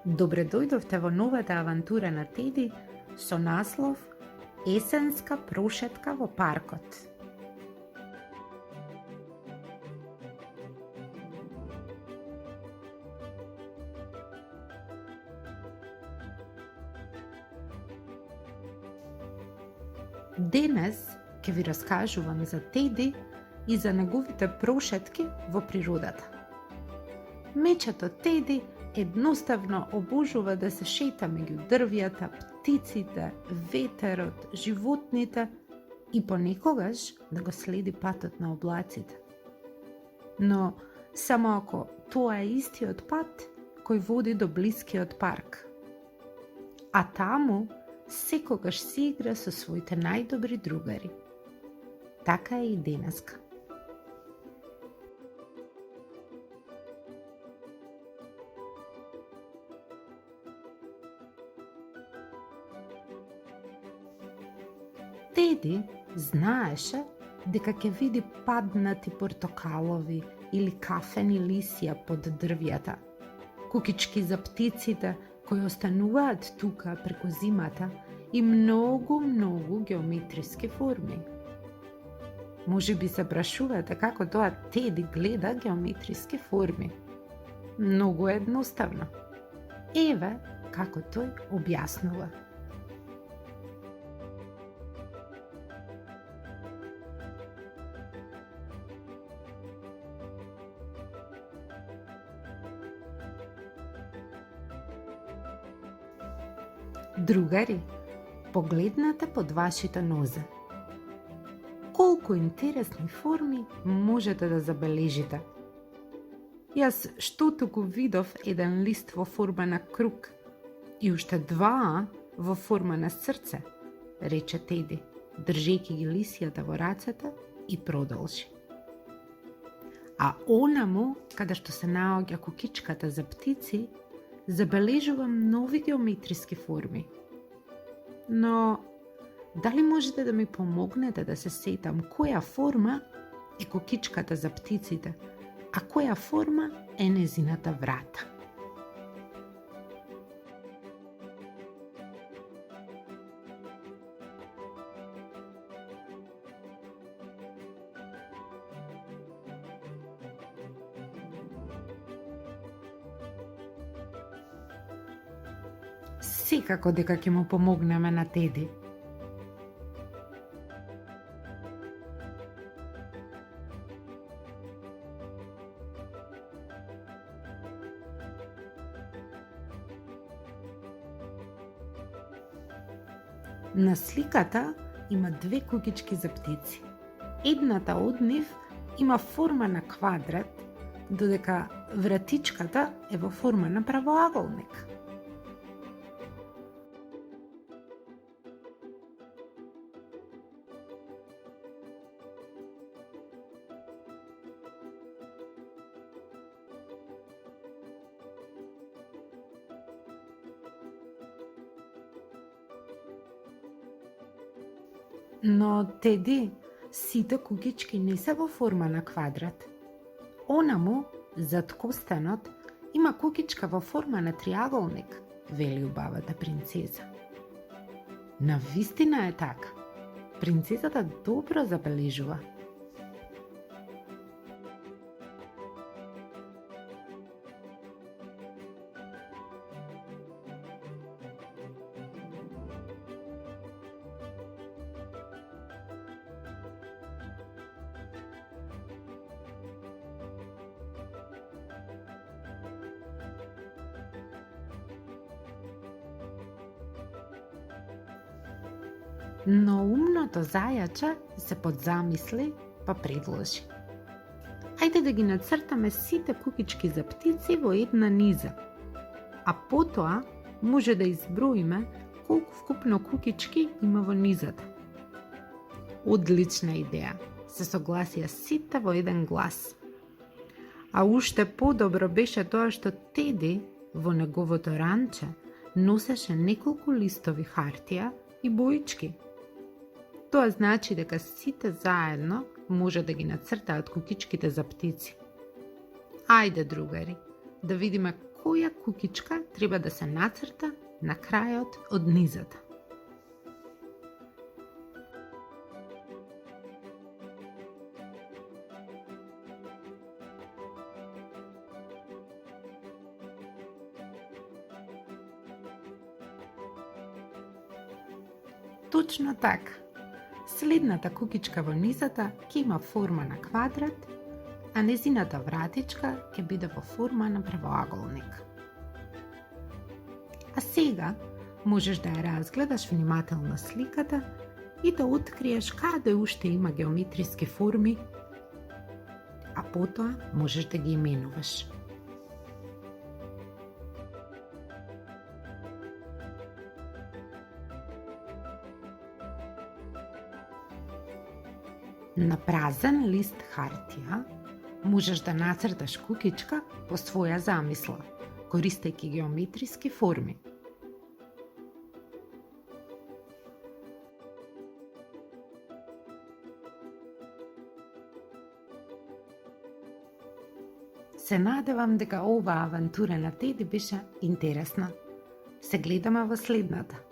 Добре дојдовте во новата авантура на Теди со наслов Есенска прошетка во паркот. Денес ќе ви раскажувам за Теди и за неговите прошетки во природата. Мечето Теди едноставно обожува да се шета меѓу дрвјата, птиците, ветерот, животните и понекогаш да го следи патот на облаците. Но само ако тоа е истиот пат кој води до блискиот парк. А таму секогаш си игра со своите најдобри другари. Така е и денеска. Теди знаеше дека ќе види паднати портокалови или кафени лисија под дрвјата, кукички за птиците кои остануваат тука преку зимата и многу геометриски форми. Може би се прашувате како тоа Теди гледа геометриски форми. Многу едноставно. Еве како тој објаснува. Другари, погледнете под вашите нозе. Колку интересни форми можете да забележите. Јас штото го видов еден лист во форма на круг и уште два во форма на срце, рече Теди, држејќи ги лисијата во рацете и продолжи. А онаму, каде што се наоѓа кукичката за птици, забележувам нови геометриски форми. Но, дали можете да ми помогнете да се сетам која форма е кукичката за птиците, а која форма е незината врата? Секако дека ќе му помогнеме на Теди. На сликата има две кукички за птици. Едната од нив има форма на квадрат, додека вратичката е во форма на правоаголник. Но Теди, сите кукички не се во форма на квадрат. Онаму, зад костанот, има кукичка во форма на триаголник, вели убавата принцеза. Навистина е така. Принцезата добро забележува. Но умното зајаче се подзамисли, па предложи. Ајде да ги нацртаме сите кукички за птици во една низа, а потоа може да изброиме колку вкупно кукички има во низата. Одлична идеја, се согласија сите во еден глас. А уште подобро беше тоа што Теди во неговото ранче носеше неколку листови хартија и боички. Тоа значи дека сите заедно може да ги нацртаат кукичките за птици. Ајде, другари, да видиме која кукичка треба да се нацрта на крајот од низата. Точно така. Следната кукичка во низата ќе има форма на квадрат, а незината вратичка ќе биде во форма на правоаголник. А сега можеш да ја разгледаш внимателно сликата и да откриеш каде уште има геометриски форми, а потоа можеш да ги именуваш. На празен лист хартија можеш да нацрташ кукичка по своја замисла, користејќи геометриски форми. Се надевам дека оваа авантура на Теди беше интересна. Се гледаме во следната.